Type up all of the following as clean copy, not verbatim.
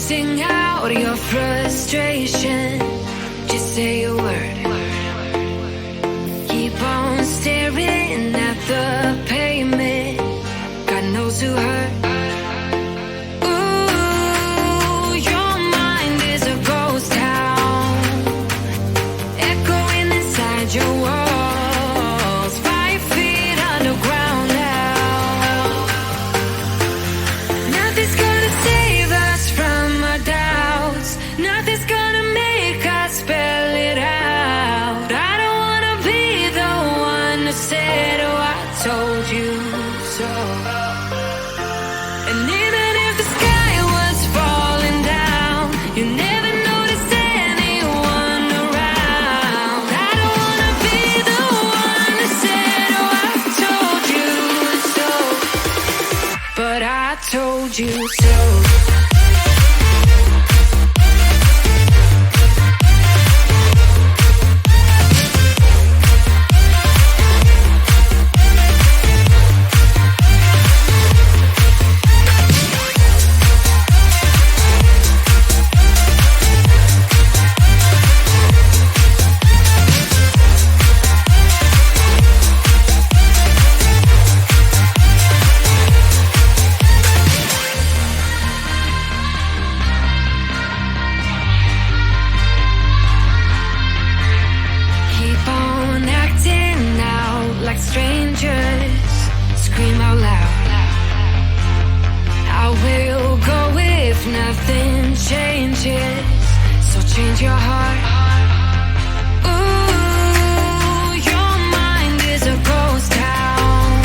Sing out your frustration. Just say a word. Keep on staring at the pavement. God knows who hurt. Ooh, your mind is a ghost town, echoing inside your walls. 5 feet underground now. Nothing's gonna save us from our doubts. Nothing's gonna make us spell it out. I don't wanna be the one who said, oh, I told you so. And even if the sky was falling down, you never noticed anyone around. I don't wanna be the one who said, oh, I told you so. But I told you so. Keep on acting out like strangers. Scream out loud. I will go if nothing changes. So change your heart. Ooh, your mind is a ghost town,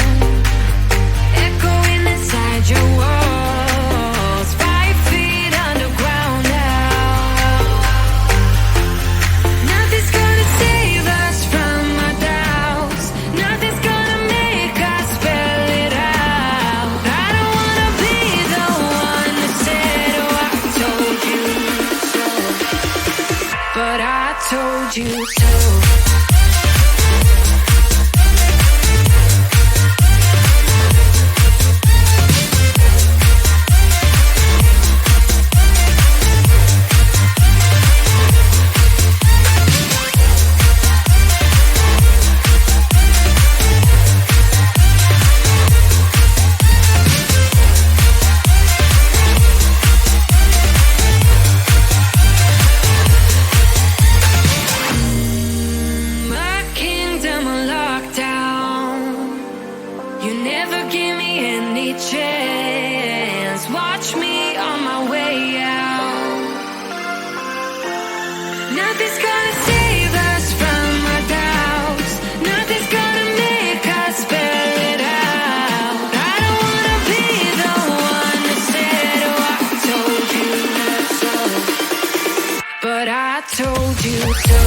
echoing inside your walls. 5 feet underground now. Nothing's gonna save us from our doubts. Nothing's gonna make us spell it out. I don't wanna be the one who said, oh, I told you so. But I told you so. My kingdom on lockdown. You never give me any chance. Watch me on my way out. Nothing's gonna save us from our doubts. Nothing's gonna make us spell it out. I don't wanna be the one who said, oh, I told you so. But I told you so.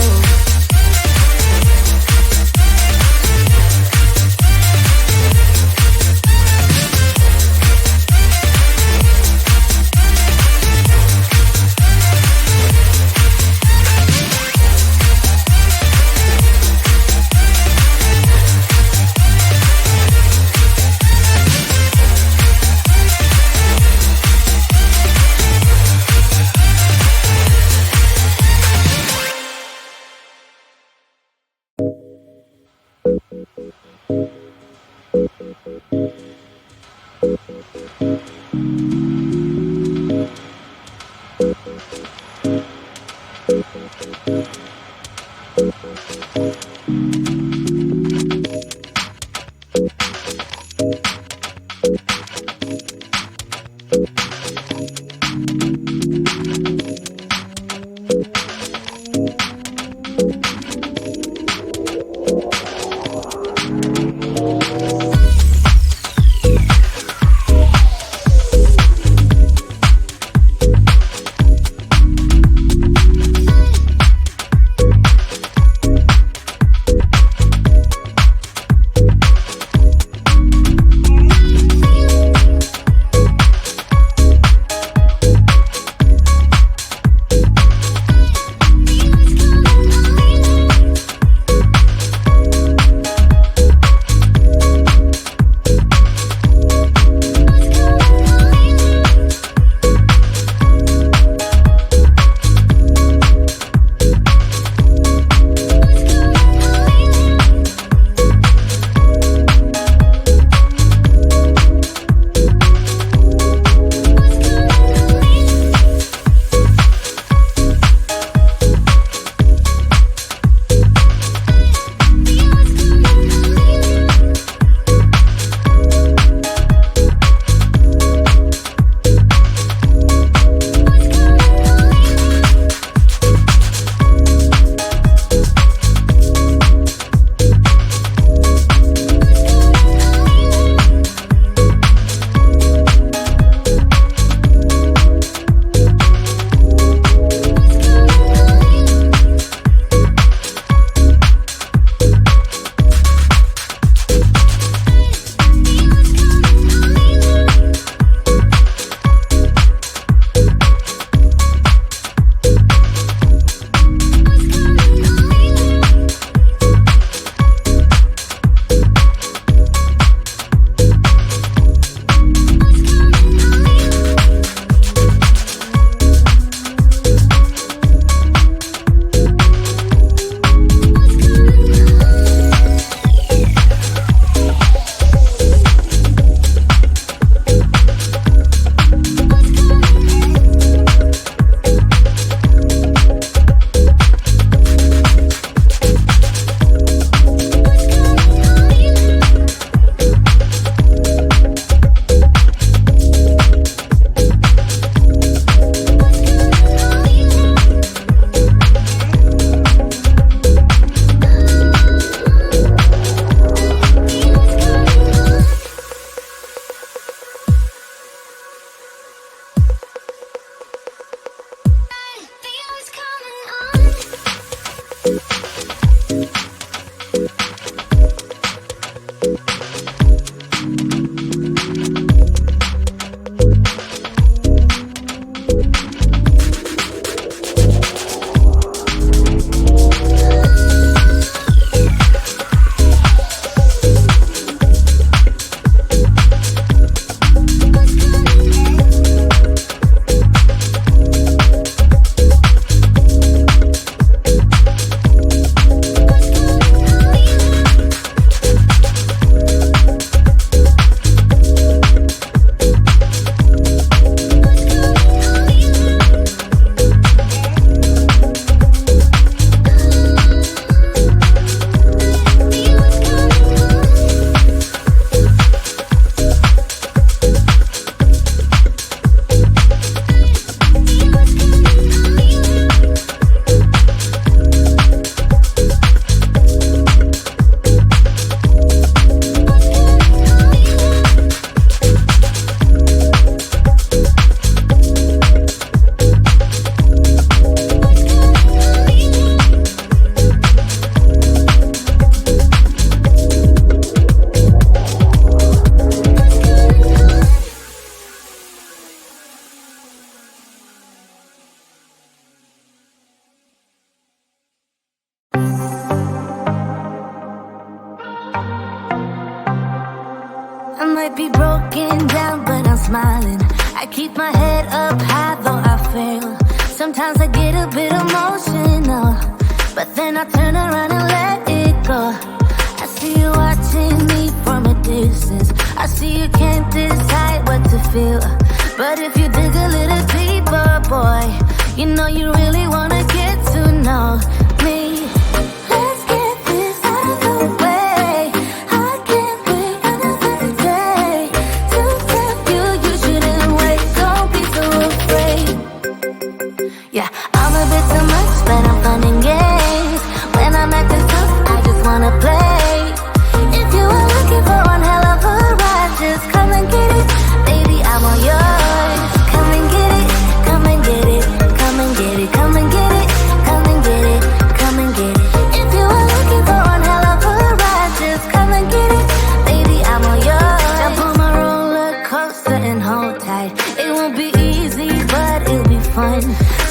looking down, but I'm smiling. I keep my head up high, though I fail. Sometimes I get a bit emotional, but then I turn around and let it go. I see you watching me from a distance. I see you can't decide what to feel, but if you dig a little deeper, boy, you know you really wanna get to know me. Let's get this out of the way. I can't wait another day to tell you you shouldn't wait. Don't be so afraid. Yeah, I'm a bit too much, but I'm fun and games. When I'm acting tough, I just wanna play. If you were looking for one hell of a ride, just come and get it. Baby, I'm all yours. Come and get it, come and get it, come and get it, come and get it, come and get it, come and get it. If you were looking for one hell of a ride, just come and get it. Baby, I'm all yours. Jump on my roller coaster and hold tight. It won't be easy, but it'll be fun.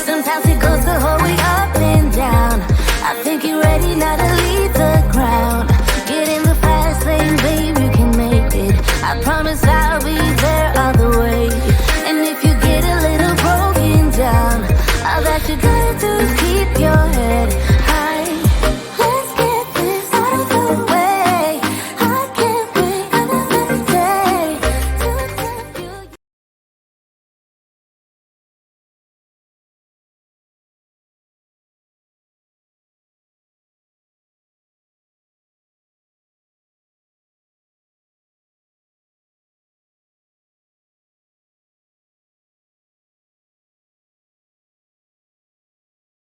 Sometimes it goes the whole way up and down. I think you're ready now to